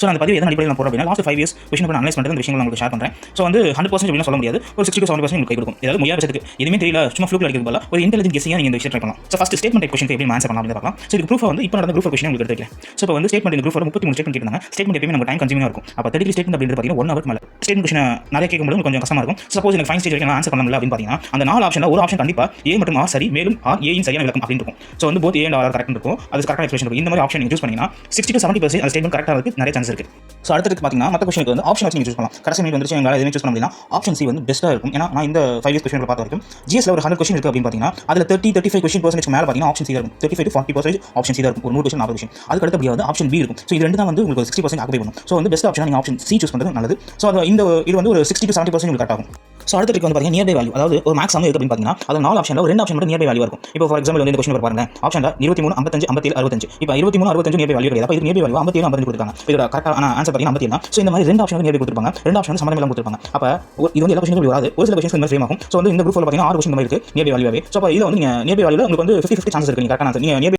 So அந்த பதிவு எதன் அடிப்படையில் நான் போகிறேன் அப்படின்னா லாஸ்ட் 5 இயர்ஸ் கொஸ்டின் பண்ண அனலைஸ் பண்ணுறது அந்த விஷயங்கள் உங்களுக்கு ஷேர் பண்ணுறேன். ஸோ வந்து 100% அப்படின்னு சொல்ல முடியாது, ஒரு 60 to 70% உங்களுக்கு கை கொடுக்கும். ஏதாவது முடியாத பட்சத்துக்கு எதுவுமே தெரியல, சும்மா ஃப்ளூக்ல அடிக்கிறது போல ஒரு இன்டெலிஜென்ட் கெஸ்ஸிங்காக நீங்கள் இந்த விஷயம் ட்ரை பண்ணலாம். So first statement type question எப்படி ஆன்சர் பண்ணலாம் அப்படின்னு பார்க்கலாம். ஸோ இது ப்ரூஃப் வந்து இப்போ நடந்த ப்ரூஃப் கொஸ்டின் உங்களுக்கு எடுத்துக்கலாம். ஸோ இப்போ வந்து ஸ்டேட்மெண்ட் இந்த ப்ரூஃப் 33 ஸ்டேட்மெண்ட் கேட்டாங்க. ஸ்டேட்மெண்ட் எப்பயுமே நம்ம டைம் கன்சியூமிங்காக இருக்கும். அப்போ 33 ஸ்டேட்மெண்ட் அப்படின்றது பார்த்தீங்கன்னா 1 ஹவர் மேலே ஸ்டேட்மெண்ட் கொஸ்டின் நிறைய கேட்கும்போது கொஞ்சம் கஷ்டமாக இருக்கும். சப்போஸ் எனக்கு ஃபைன் ஸ்டேஜ் வரைக்கும் ஆன்சர் பண்ண முடியல அப்படின்னு பார்த்தீங்கன்னா அந்த 4 ஆப்ஷனில் ஒரு ஆப்ஷன் கண்டிப்பாக ஏ மற்றும் ஆர் சரி, மேலும் ஆர் ஏயின் சரியான விளக்கம் அப்படின்னு இருக்கும். ஸோ வந்து both A and are correct இருக்கும், அது கரெக்டாக எக்ஸ்பிரஷன் இருக்கும். இந்த மாதிரி ஆப்ஷன் நீங்கள் சூஸ் பண்ணிங்கன்னா 60 to 70% அந்த ஸ்டேட்மெண்ட் கரெக்டாக இருக்குது, நிறைய சான்ஸ் இருக்குது. ஸோ அடுத்தது பார்த்தீங்கன்னா மற்ற கொஸ்டினுக்கு வந்து ஆப்ஷன் வச்சு நீங்கள் சூஸ் பண்ணலாம். கடைசி மினிட் வந்துச்சு எங்களால் எதுவுமே சூஸ் பண்ண முடியல, ஆப்ஷன் சி வந்து பெஸ்ட்டாக இருக்கும். ஏன்னா நான் இந்த 5 இயர்ஸ் கொஸ்டின் பார்த்த வரைக்கும் ஜிஎஸ்ல ஒரு 100 கொஸ்டின் இருக்குது அப்படின்னு பார்த்தீங்கன்னா அதில் 30-35 கொஸ்டின் மேலே பார்த்தீங்கன்னா ஆப்ஷன் சி தான் இருக்கும். 35 to 40% ஆப்ஷன் சி தான் இருக்கும். ஒரு 100 கொஸ்டின் 40 கொஸ்டின் அதுக்கு அடுத்தபடியாக வந்து ஆப்ஷன் பி இருக்கும். ஸோ இது ரெண்டு தான் வந்து உங்களுக்கு 60% ஆக்குபை பண்ணும். ஸோ வந்து பெஸ்ட் ஆப்ஷன் நீங்கள் ஆப்ஷன் சி சூஸ் பண்ணுறது நல்லது. ஸோ இது வந்து ஒரு 60 to 70% உங்களுக்கு கரெக்ட் ஆகும். ஸோ அடுத்த ட்ரிக் வந்து பார்த்தீங்கன்னா நியர்பை வேல்யூ, அதாவது ஒரு மேக்ஸ் இருக்குது அப்படின்னு பார்த்தீங்கன்னா அது 4 ஆப்ஷனில் ஒரு 2 ஆப்ஷன் மட்டும் நியர்பை வேல்யூ இருக்கும். இப்போ ஃபார் எக்ஸாம்பிள் வந்து இந்த கொஸ்டின் பாருங்க, ஆப்ஷன் 23, 55, 57, 65. இப்போ 23, 65 நியர்பை வேல்யூ கிடையாது. அப்போ இது நியர்பை வேல்யூ 57, 55 கொடுத்துருக்காங்க. இதோட கரெக்டான ஆன்சர் பார்த்தீங்கன்னா 57 தான். ஸோ இந்த மாதிரி 2 ஆப்ஷன் நியர்பை கொடுத்துருப்பாங்க, 2 ஆப்ஷன் சம்மந்தம் இல்லாமல் கொடுத்துருப்பாங்க. அப்போ இது வந்து எல்லா கொஸ்டினும் வராது, ஒரு சில கொஸ்டின் இந்த மாதிரி சேம் ஆகும். ஸோ வந்து இந்த குரூப்பில் பார்த்தீங்கன்னா 6 கொஸ்டின் இந்த மாதிரி இருக்குது நியர்பை வேல்யூவே. ஸோ அப்போ இதில் வந்து நீங்கள் நியர்பை வேல்யூவில் உங்களுக்கு வந்து 50-50 சான்சஸ் இருக்குது. நீங்கள் கரெக்டான ஆன்சர் நீங்கள் நியர்பை